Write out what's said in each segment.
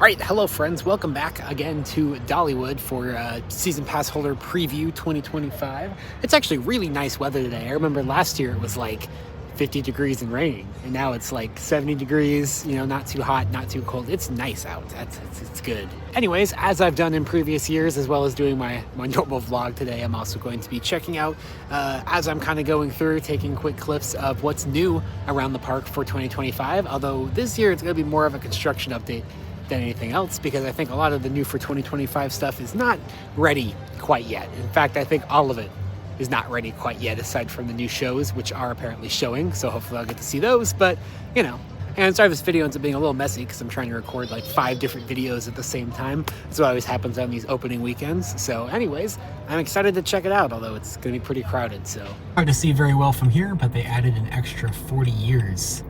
Alright, hello friends, welcome back again to Dollywood for Season Pass Holder Preview 2025. It's actually really nice weather today. I remember last year it was like 50 degrees and raining, and now it's like 70 degrees, you know, not too hot, not too cold. It's nice out. It's good. Anyways, as I've done in previous years, as well as doing my normal vlog today, I'm also going to be checking out, as I'm kind of going through, taking quick clips of what's new around the park for 2025, although this year it's going to be more of a construction update than anything else, because I think a lot of the new for 2025 stuff is not ready quite yet. In fact, I think all of it is not ready quite yet, aside from the new shows, which are apparently showing, so hopefully I'll get to see those. But, you know, and sorry this video ends up being a little messy because I'm trying to record like 5 different videos at the same time. That's what always happens on these opening weekends. So anyways, I'm excited to check it out, although it's going to be pretty crowded, so. Hard to see very well from here, but they added an extra 40 years,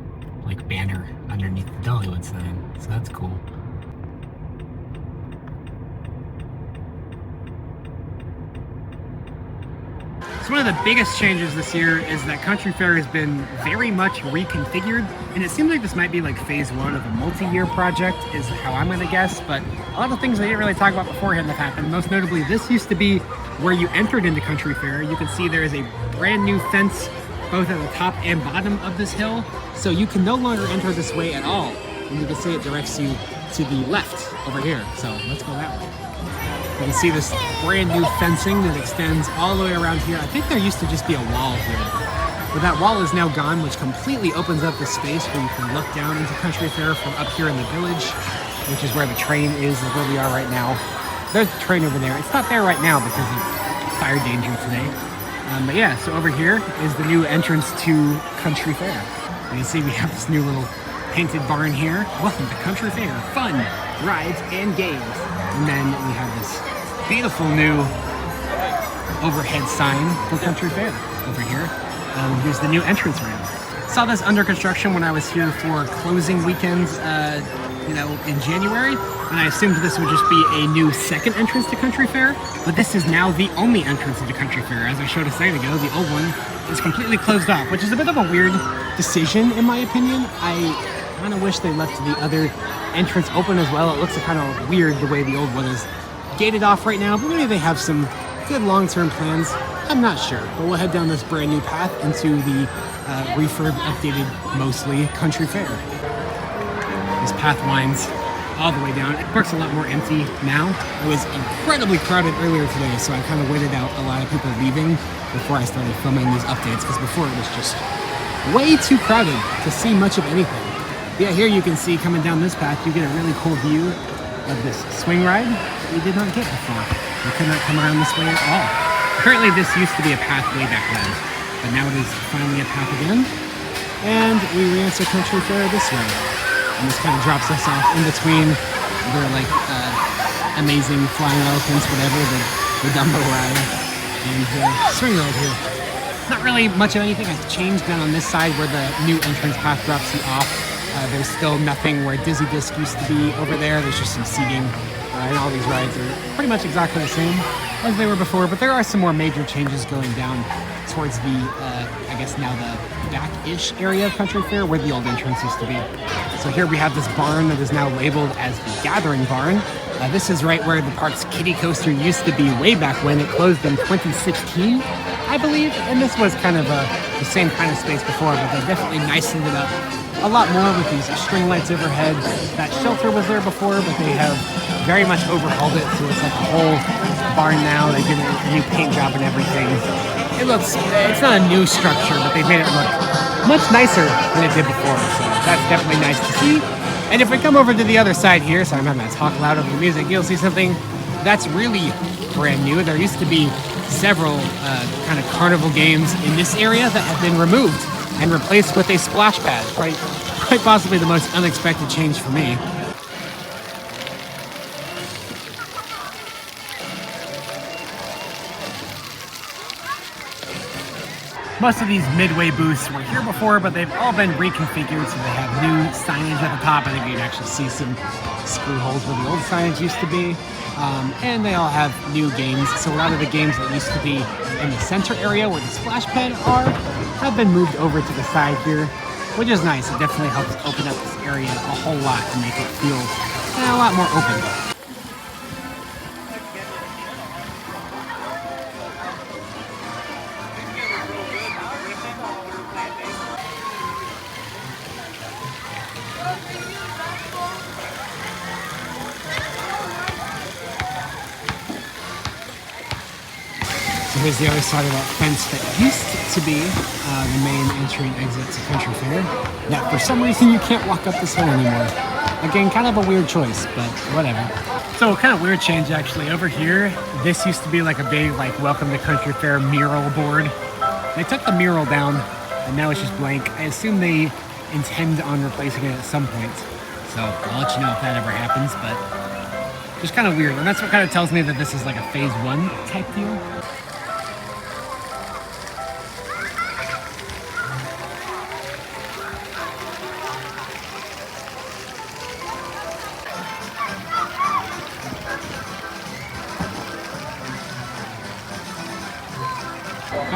like, banner underneath the Dollywood sign, so that's cool. So one of the biggest changes this year is that Country Fair has been very much reconfigured, and it seems like this might be like phase 1 of a multi-year project is how I'm gonna guess, but a lot of things I didn't really talk about beforehand have happened. Most notably, this used to be where you entered into Country Fair. You can see there is a brand new fence both at the top and bottom of this hill, so you can no longer enter this way at all, and you can see it directs you to the left over here, so let's go that way. You can see this brand new fencing that extends all the way around here. I think there used to just be a wall here, but that wall is now gone, which completely opens up the space where you can look down into Country Fair from up here in the village, which is where the train is where we are right now. There's a train over there. It's not there right now because of fire danger today. But yeah, so over here is the new entrance to Country Fair. You can see we have this new little painted barn here. Welcome to Country Fair. Fun, rides, and games. And then we have this beautiful new overhead sign for Country Fair over here. Here's the new entrance ramp. Saw this under construction when I was here for closing weekends, in January, and I assumed this would just be a new second entrance to Country Fair, but this is now the only entrance into Country Fair. As I showed a second ago, the old one is completely closed off, which is a bit of a weird decision in my opinion. I kind of wish they left the other entrance open as well. It looks kind of weird the way the old one is gated off right now, but maybe they have some good long-term plans. I'm not sure, but we'll head down this brand new path into the refurb, updated mostly Country Fair. This path winds all the way down. The park's a lot more empty now. It was incredibly crowded earlier today, so I kind of waited out a lot of people leaving before I started filming these updates, because before it was just way too crowded to see much of anything. Yeah, here you can see, coming down this path, you get a really cool view of this swing ride that you did not get before. You could not come around this way at all. Apparently this used to be a path way back when, but now it is finally a path again. And we re-enter Country Fair this way. And this kind of drops us off in between the amazing flying elephants, whatever, the Dumbo ride, and the swing ride here. Not really much of anything has changed down on this side where the new entrance path drops you off. There's still nothing where Dizzy Disc used to be over there. There's just some seating, and all these rides are pretty much exactly the same as they were before, but there are some more major changes going down towards the, I guess now the back-ish area of Country Fair where the old entrance used to be. So here we have this barn that is now labeled as the Gathering Barn. This is right where the park's kiddie coaster used to be way back when. It closed in 2016, I believe, and this was kind of the same kind of space before, but they definitely nicened it up a lot more with these string lights overhead. That shelter was there before, but they have very much overhauled it, so it's like a whole barn now. They did a new paint job and everything. It's not a new structure, but they made it look much nicer than it did before, so that's definitely nice to see. And if we come over to the other side here, sorry, I'm not going to talk loud over the music, you'll see something that's really brand new. There used to be several kind of carnival games in this area that have been removed and replaced with a splash pad. Quite possibly the most unexpected change for me. Most of these midway booths were here before, but they've all been reconfigured, so they have new signage at the top. I think you can actually see some screw holes where the old signage used to be. And they all have new games. So a lot of the games that used to be in the center area where the splash pad are have been moved over to the side here, which is nice. It definitely helps open up this area a whole lot to make it feel a lot more open. So here's the other side of that fence that used to be the main entry and exit to Country Fair. That for some reason you can't walk up this hill anymore. Again, kind of a weird choice, but whatever. So kind of weird change actually. Over here, this used to be like a big like Welcome to Country Fair mural board. They took the mural down and now it's just blank. I assume they intend on replacing it at some point. So I'll let you know if that ever happens, but just kind of weird. And that's what kind of tells me that this is like a phase 1 type deal.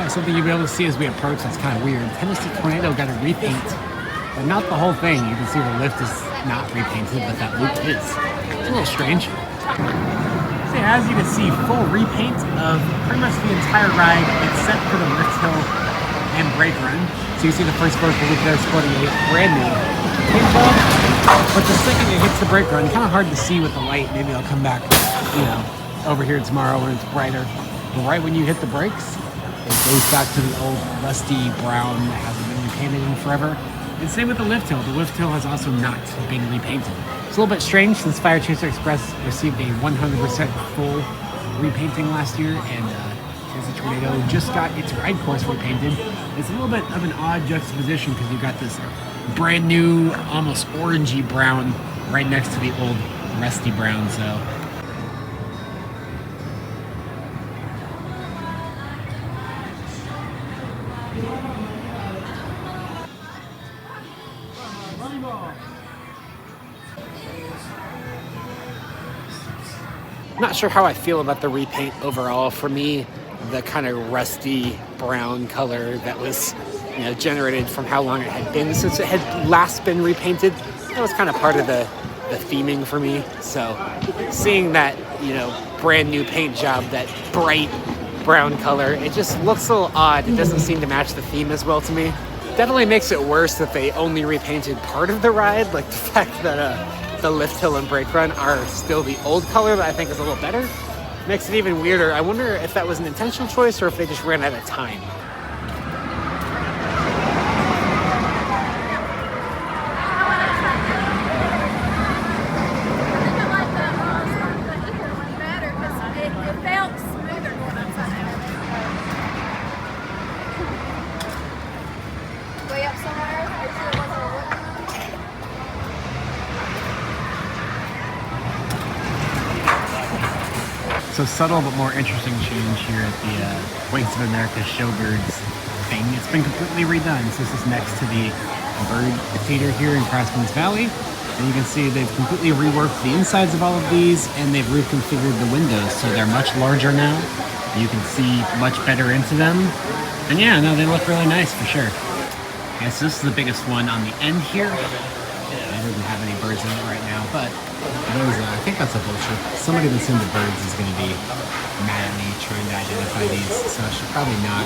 Something you'll be able to see as we approach that's kind of weird. Tennessee Tornado got a repaint, but not the whole thing. You can see the lift is not repainted, but that loop is. It's a little strange. So as you can see, full repaint of pretty much the entire ride except for the lift hill and brake run. So you see the first vertical loop there sporting a brand new paint job, but the second it hits the brake run, kind of hard to see with the light. Maybe I'll come back, over here tomorrow when it's brighter. But right when you hit the brakes, it goes back to the old rusty brown that hasn't been repainted in forever. And same with the lift hill. The lift hill has also not been repainted. It's a little bit strange since Fire Chaser Express received a 100% full repainting last year, and Tennessee Tornado just got its ride course repainted. It's a little bit of an odd juxtaposition because you've got this brand new, almost orangey brown right next to the old rusty brown. So not sure how I feel about the repaint overall. For me, the kind of rusty brown color that was, generated from how long it had been since it had last been repainted, that was kind of part of the theming for me. So seeing that, brand new paint job, that bright brown color, it just looks a little odd. It doesn't seem to match the theme as well to me. Definitely makes it worse that they only repainted part of the ride, like the fact that the lift hill and brake run are still the old color that I think is a little better. Makes it even weirder. I wonder if that was an intentional choice or if they just ran out of time. So subtle but more interesting change here at the Wings of America Showbirds thing. It's been completely redone. So this is next to the bird theater here in Craftsman's Valley. And you can see they've completely reworked the insides of all of these, and they've reconfigured the windows so they're much larger now. You can see much better into them. And yeah, no, they look really nice for sure. Okay, so this is the biggest one on the end here. I didn't have any birds in it right now, but I think that's a vulture. Somebody that's into birds is going to be mad at me trying to identify these, so I should probably not.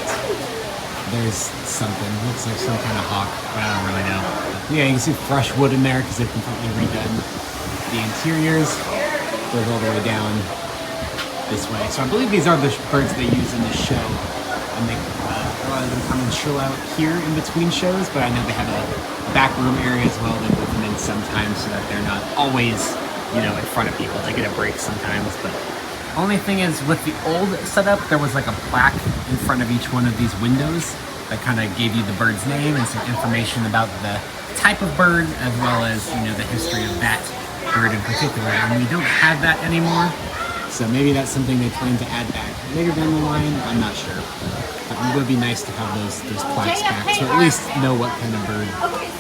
There's something. Looks like some kind of hawk, but I don't really know. But yeah, you can see fresh wood in there because they've completely redone the interiors. Goes all the way down this way. So I believe these are the birds they use in the show. And they, a lot of them come and chill out here in between shows, but I know they have a back room area as well. They move them in sometimes so that they're not always, in front of people. They get a break sometimes, but only thing is with the old setup, there was like a plaque in front of each one of these windows that kind of gave you the bird's name and some information about the type of bird, as well as, the history of that bird in particular. And we don't have that anymore. So maybe that's something they plan to add back later down the line. I'm not sure. But it would be nice to have those plaques back, so at least know what kind of bird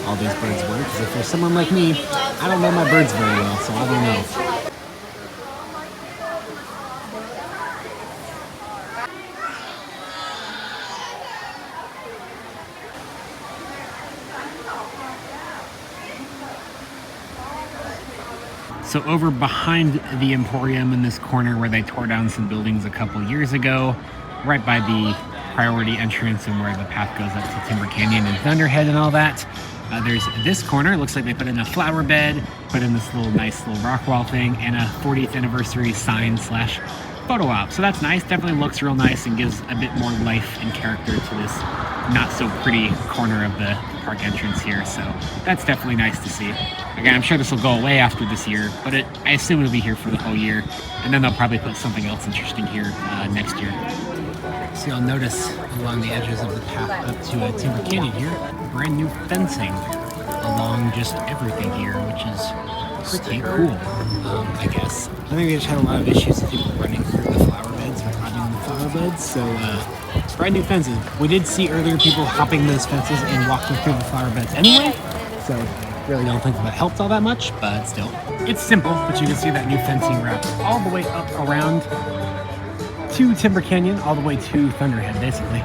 all these birds were. Because if there's someone like me, I don't know my birds very well, so I don't know. So over behind the Emporium in this corner where they tore down some buildings a couple years ago, right by the priority entrance and where the path goes up to Timber Canyon and Thunderhead and all that, there's this corner. It looks like they put in a flower bed, put in this nice little rock wall thing, and a 40th anniversary sign slash photo op. So that's nice. Definitely looks real nice and gives a bit more life and character to this not so pretty corner of the park entrance here. So that's definitely nice to see. Again, I'm sure this will go away after this year, but I assume it'll be here for the whole year. And then they'll probably put something else interesting here next year. So you'll notice along the edges of the path up to Timber Canyon here, brand new fencing along just everything here, which is pretty cool, I guess. I think they just had a lot of issues with people running through the flower beds or climbing the flower beds, so brand new fences. We did see earlier people hopping those fences and walking through the flower beds anyway, so really don't think that helped all that much, but still. It's simple, but you can see that new fencing wrapped all the way up around to Timber Canyon, all the way to Thunderhead, basically.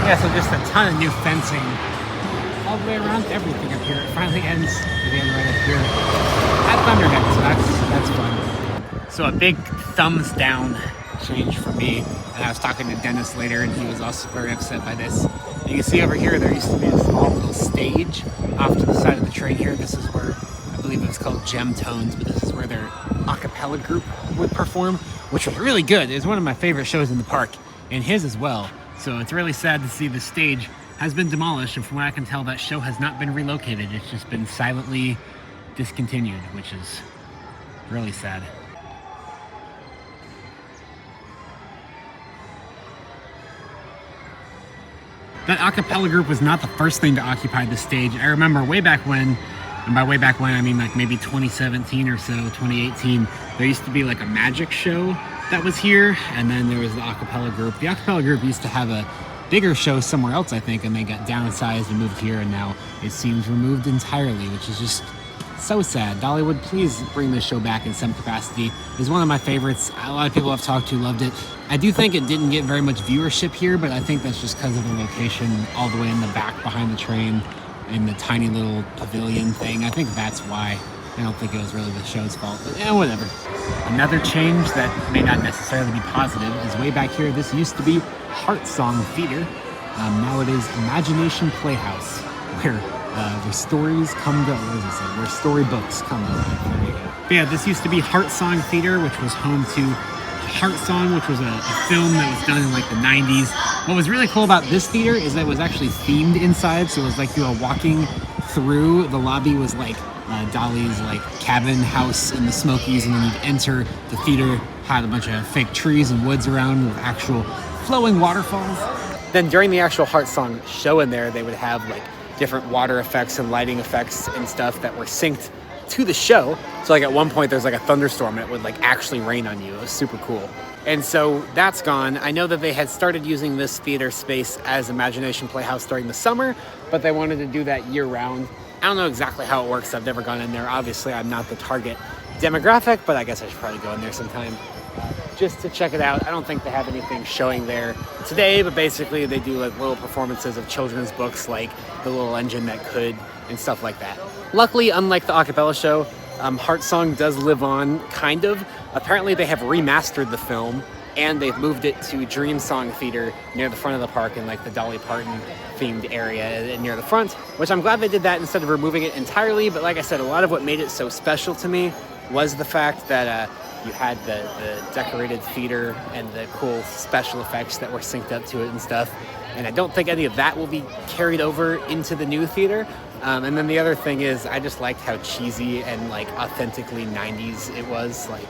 Yeah, so just a ton of new fencing all the way around everything up here. It finally ends again right up here at Thunderhead, so that's fun. So a big thumbs down change for me. And I was talking to Dennis later, and he was also very upset by this. You can see over here, there used to be a small little stage off to the side of the train here. This is where, I believe it was called Gem Tones, but this is where their a cappella group would perform, which was really good. It was one of my favorite shows in the park, and his as well. So it's really sad to see the stage has been demolished, and from what I can tell, that show has not been relocated. It's just been silently discontinued, which is really sad. That a cappella group was not the first thing to occupy the stage. I remember way back when, and by way back when I mean like maybe 2017 or so, 2018, there used to be like a magic show that was here, and then there was the a cappella group. The a cappella group used to have a bigger show somewhere else, I think, and they got downsized and moved here, and now it seems removed entirely, which is just so sad. Dollywood, please bring this show back in some capacity. It's one of my favorites. A lot of people I've talked to loved it. I do think it didn't get very much viewership here, but I think that's just because of the location all the way in the back behind the train in the tiny little pavilion thing. I think that's why. I don't think it was really the show's fault, but whatever. Another change that may not necessarily be positive is way back here. This used to be HeartSong Theater. Now it is Imagination Playhouse, where stories come to, where storybooks come to life. There you go. But yeah, this used to be HeartSong Theater, which was home to HeartSong, which was a film that was done in like the 90s. What was really cool about this theater is that it was actually themed inside, so it was like you were walking through, the lobby was like Dolly's like cabin house in the Smokies, and then you'd enter the theater, had a bunch of fake trees and woods around with actual flowing waterfalls. Then during the actual HeartSong show in there, they would have like different water effects and lighting effects and stuff that were synced to the show. So like at one point there's like a thunderstorm and it would like actually rain on you. It was super cool. And so that's gone. I know that they had started using this theater space as Imagination Playhouse during the summer, but they wanted to do that year round. I don't know exactly how it works. I've never gone in there. Obviously, I'm not the target demographic, but I guess I should probably go in there sometime just to check it out. I don't think they have anything showing there today, but basically they do like little performances of children's books like The Little Engine That Could and stuff like that. Luckily, unlike the a cappella show, HeartSong does live on, kind of. Apparently they have remastered the film, and they've moved it to Dream Song Theater near the front of the park in like the Dolly Parton themed area near the front, which I'm glad they did that instead of removing it entirely. But like I said, a lot of what made it so special to me was the fact that you had the decorated theater and the cool special effects that were synced up to it and stuff. And I don't think any of that will be carried over into the new theater. And then the other thing is, I just liked how cheesy and like authentically 90s it was. Like,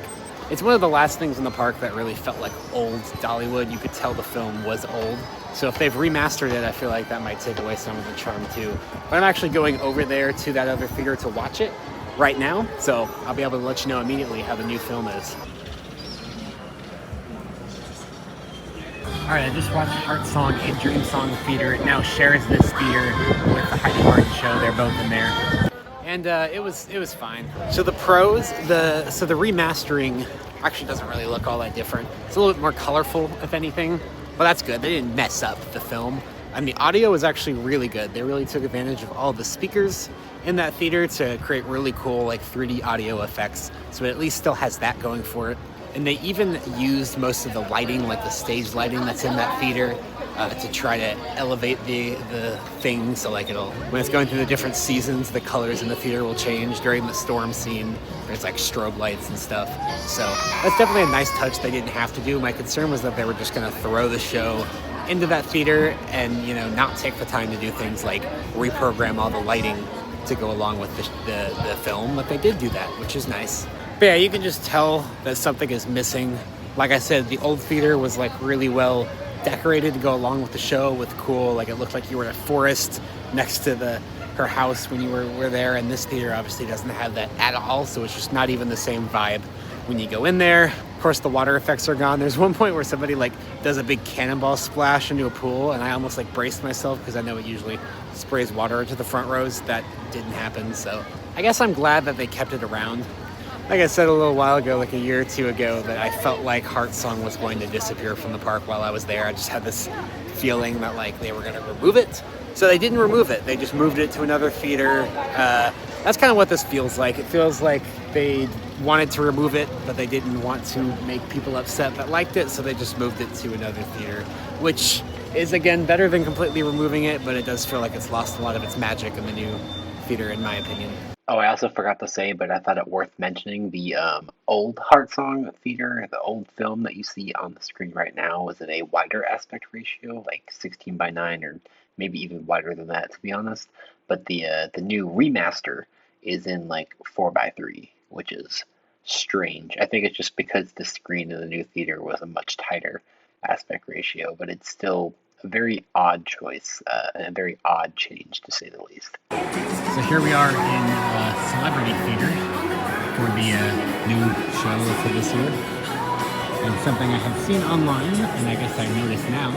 it's one of the last things in the park that really felt like old Dollywood. You could tell the film was old. So if they've remastered it, I feel like that might take away some of the charm too. But I'm actually going over there to that other theater to watch it right now. So I'll be able to let you know immediately how the new film is. Alright, I just watched HeartSong and Dreamsong Theater. It now shares this theater with the Hyde Park show. They're both in there. And it was fine. So the pros, the remastering actually doesn't really look all that different. It's a little bit more colorful, if anything. But that's good. They didn't mess up the film. And the audio was actually really good. They really took advantage of all the speakers in that theater to create really cool like 3D audio effects. So it at least still has that going for it. And they even used most of the lighting, like the stage lighting that's in that theater, to try to elevate the thing. So like when it's going through the different seasons, the colors in the theater will change. During the storm scene, there's like strobe lights and stuff. So that's definitely a nice touch they didn't have to do. My concern was that they were just gonna throw the show into that theater and, you know, not take the time to do things like reprogram all the lighting to go along with the film. But they did do that, which is nice. But yeah, you can just tell that something is missing. Like I said, the old theater was like really well decorated to go along with the show with cool, like it looked like you were in a forest next to her house when you were there, and this theater obviously doesn't have that at all, so it's just not even the same vibe when you go in there. Of course, the water effects are gone. There's one point where somebody like does a big cannonball splash into a pool, and I almost like braced myself because I know it usually sprays water into the front rows. That didn't happen, so I guess I'm glad that they kept it around. Like I said a little while ago, like a year or two ago, that I felt like HeartSong was going to disappear from the park while I was there. I just had this feeling that like they were going to remove it. So they didn't remove it. They just moved it to another theater. That's kind of what this feels like. It feels like they wanted to remove it, but they didn't want to make people upset that liked it, so they just moved it to another theater, which is, again, better than completely removing it, but it does feel like it's lost a lot of its magic in the new theater, in my opinion. Oh, I also forgot to say, but I thought it worth mentioning, the old HeartSong theater, the old film that you see on the screen right now, was in a wider aspect ratio, like 16:9, or maybe even wider than that, to be honest. But the new remaster is in like 4:3, which is strange. I think it's just because the screen in the new theater was a much tighter aspect ratio, but it's still a very odd choice, and a very odd change, to say the least. So here we are in Celebrity Theater for the new show for this year. And something I had seen online, and I guess I noticed now,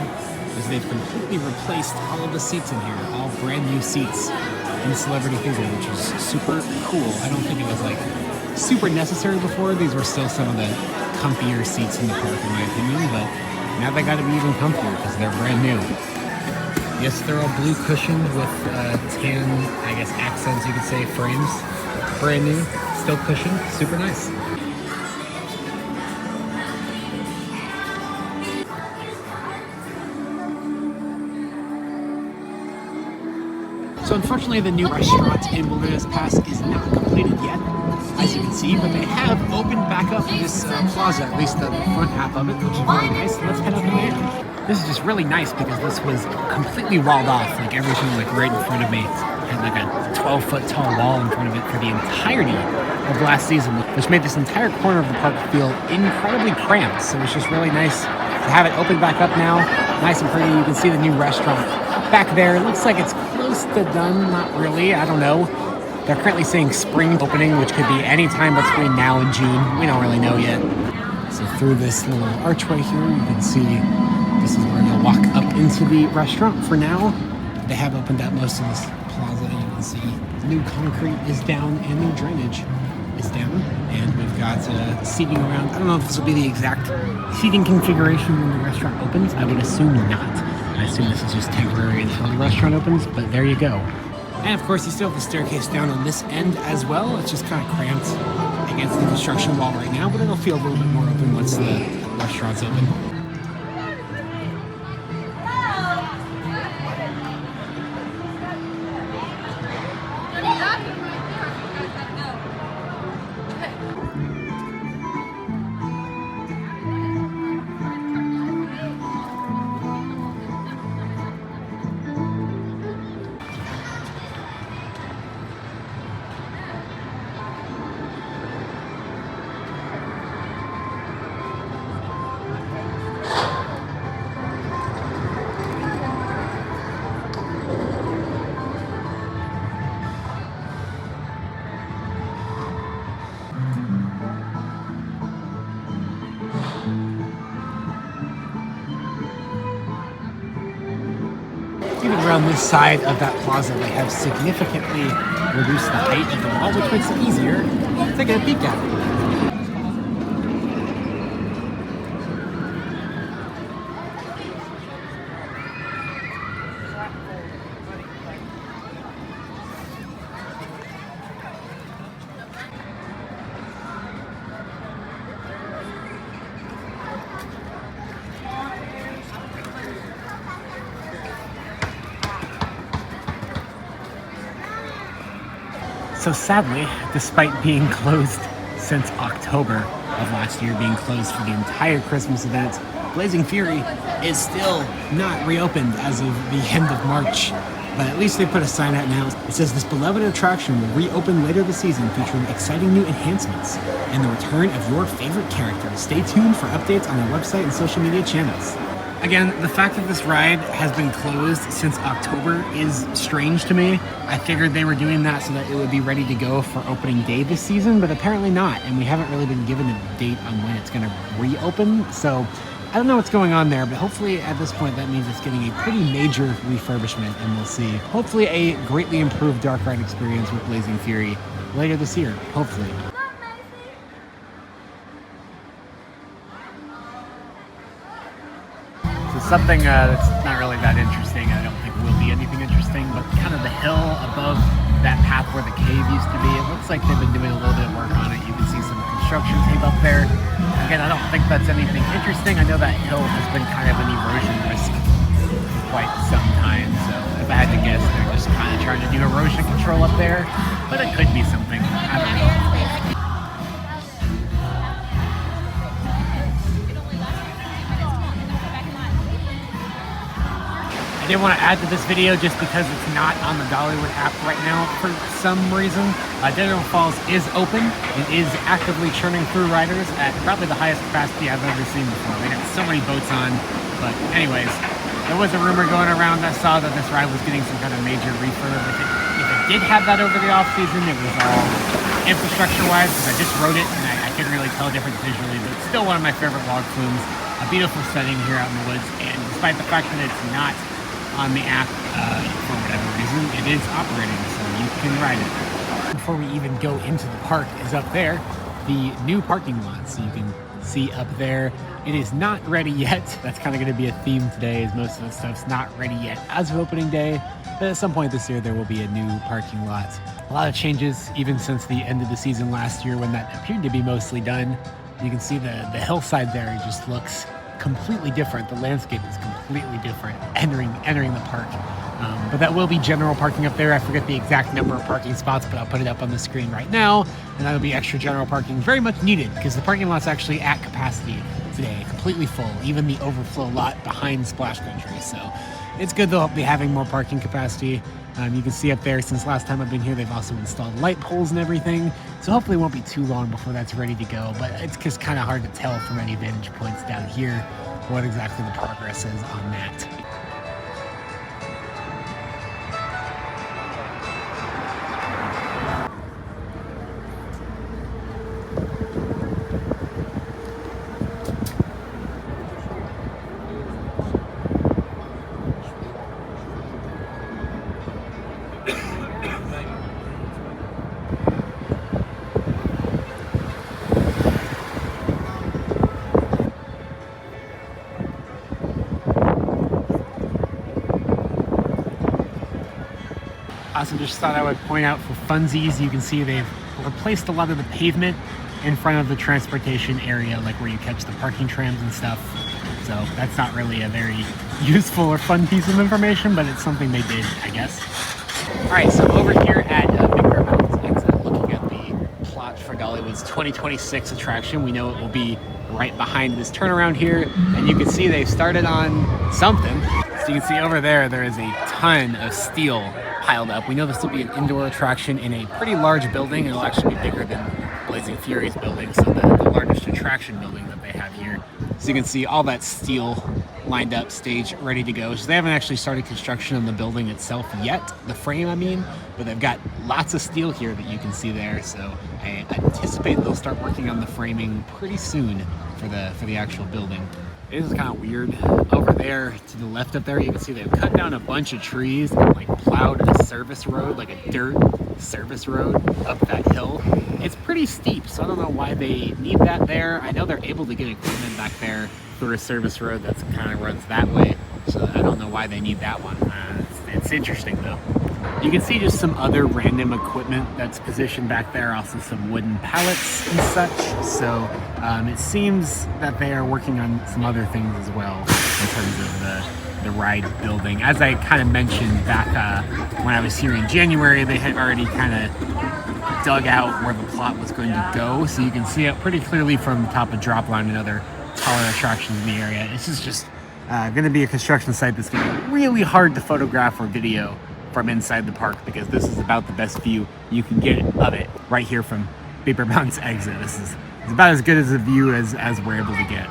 is they've completely replaced all of the seats in here, all brand new seats in Celebrity Theater, which is super cool. I don't think it was like super necessary before. These were still some of the comfier seats in the park, in my opinion, but now they got to be even comfier because they're brand new. Yes, they're all blue cushioned with tan, I guess, accents, you could say, frames. Brand new, still cushioned, super nice. So unfortunately, the new restaurant in Wilderness Pass is not completed yet, as you can see, but they have opened back up this plaza, at least the front half of it, which is really nice. Let's head up in there. This is just really nice because this was completely walled off, like everything like right in front of me. Had like a 12-foot tall wall in front of it for the entirety of last season, which made this entire corner of the park feel incredibly cramped. So it's just really nice to have it open back up now, nice and pretty. You can see the new restaurant back there. It looks like it's close to done, not really, I don't know. They're currently saying spring opening, which could be any time between now and June. We don't really know yet. So through this little archway here, you can see this is where you'll walk up into the restaurant. For now, they have opened up most of this plaza. You can see new concrete is down and new drainage is down. And we've got seating around. I don't know if this will be the exact seating configuration when the restaurant opens. I would assume not. I assume this is just temporary until the restaurant opens, but there you go. And of course, you still have the staircase down on this end as well. It's just kind of cramped against the construction wall right now, but it'll feel a little bit more open once the restaurant's open. around this side of that plaza, they have significantly reduced the height of the wall, which makes it easier to get a peek at it. So sadly, despite being closed since October of last year, being closed for the entire Christmas event, Blazing Fury is still not reopened as of the end of March. But at least they put a sign out now. It says this beloved attraction will reopen later this season, featuring exciting new enhancements and the return of your favorite characters. Stay tuned for updates on our website and social media channels. Again, the fact that this ride has been closed since October is strange to me. I figured they were doing that so that it would be ready to go for opening day this season, but apparently not, and we haven't really been given a date on when it's going to reopen, so I don't know what's going on there, but hopefully at this point that means it's getting a pretty major refurbishment, and we'll see. Hopefully a greatly improved dark ride experience with Blazing Fury later this year, hopefully. Something that's not really that interesting, I don't think will be anything interesting, but kind of the hill above that path where the cave used to be, it looks like they've been doing a little bit of work on it. You can see some construction tape up there. Again, I don't think that's anything interesting. I know that hill has been kind of an erosion risk for quite some time, so if I had to guess, they're just kind of trying to do erosion control up there, but it could be something, I don't know. I did want to add to this video just because it's not on the Dollywood app right now for some reason. Daredevil Falls is open. It is actively churning through riders at probably the highest capacity I've ever seen before. They got so many boats on. But anyways, there was a rumor going around. I saw that this ride was getting some kind of major refurb. If it did have that over the off season, it was all infrastructure-wise, because I just rode it and I couldn't really tell a difference visually, but it's still one of my favorite log flumes. A beautiful setting here out in the woods, and despite the fact that it's not on the app for whatever reason, it is operating, so you can ride it. Before we even go into the park is up there, the new parking lot, so you can see up there. It is not ready yet. That's kind of going to be a theme today, is most of the stuff's not ready yet as of opening day, but at some point this year there will be a new parking lot. A lot of changes even since the end of the season last year when that appeared to be mostly done. You can see the hillside there just looks completely different. The landscape is completely different entering the park. But that will be general parking up there. I forget the exact number of parking spots, but I'll put it up on the screen right now. And that'll be extra general parking, very much needed, because the parking lot's actually at capacity today, completely full, even the overflow lot behind Splash Country. So it's good they'll be having more parking capacity. You can see up there, since last time I've been here, they've also installed light poles and everything. So hopefully it won't be too long before that's ready to go. But it's just kind of hard to tell from any vantage points down here what exactly the progress is on that. Also just thought I would point out for funsies, you can see they've replaced a lot of the pavement in front of the transportation area, like where you catch the parking trams and stuff. So that's not really a very useful or fun piece of information, but it's something they did, I guess. All right, so over here at Big Bear Mountains, looking at the plot for Dollywood's 2026 attraction. We know it will be right behind this turnaround here, and you can see they've started on something. So you can see over there, there is a ton of steel piled up. We know this will be an indoor attraction in a pretty large building. It'll actually be bigger than Blazing Fury's building, so the largest attraction building that they have here. So you can see all that steel lined up, stage ready to go. So they haven't actually started construction on the building itself yet, the frame I mean, but they've got lots of steel here that you can see there. So I anticipate they'll start working on the framing pretty soon for the actual building. It is kind of weird. Over there to the left up there, you can see they've cut down a bunch of trees and like plowed a service road, like a dirt service road up that hill. It's pretty steep, so I don't know why they need that there. I know they're able to get equipment back there through a service road that kind of runs that way, so I don't know why they need that one. It's interesting though. You can see just some other random equipment that's positioned back there, also some wooden pallets and such. So it seems that they are working on some other things as well in terms of the ride building. As I kind of mentioned back when I was here in January, they had already kind of dug out where the plot was going to go. So you can see it pretty clearly from the top of Dropline and other taller attractions in the area. This is just going to be a construction site that's going to be really hard to photograph or video from inside the park, because this is about the best view you can get of it right here from Beaver Mountain's exit. This is about as good as a view as we're able to get.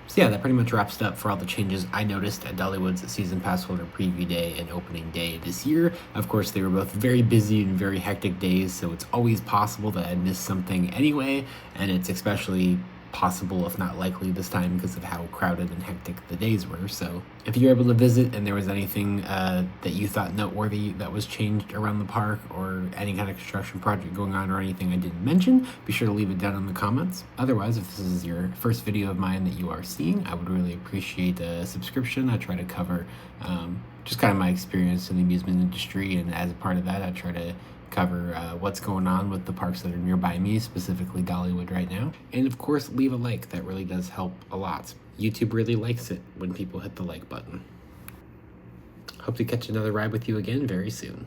So yeah, that pretty much wraps it up for all the changes I noticed at Dollywood's Season Pass Holder Preview Day and Opening Day this year. Of course, they were both very busy and very hectic days, so it's always possible that I'd miss something anyway, and it's especially possible, if not likely, this time because of how crowded and hectic the days were. So if you're able to visit and there was anything that you thought noteworthy that was changed around the park, or any kind of construction project going on, or anything I didn't mention, be sure to leave it down in the comments. Otherwise, if this is your first video of mine that you are seeing, I would really appreciate a subscription. I try to cover just kind of my experience in the amusement industry, and as a part of that, I try to cover what's going on with the parks that are nearby me, specifically Dollywood right now. And of course, leave a like. That really does help a lot. YouTube really likes it when people hit the like button. Hope to catch another ride with you again very soon.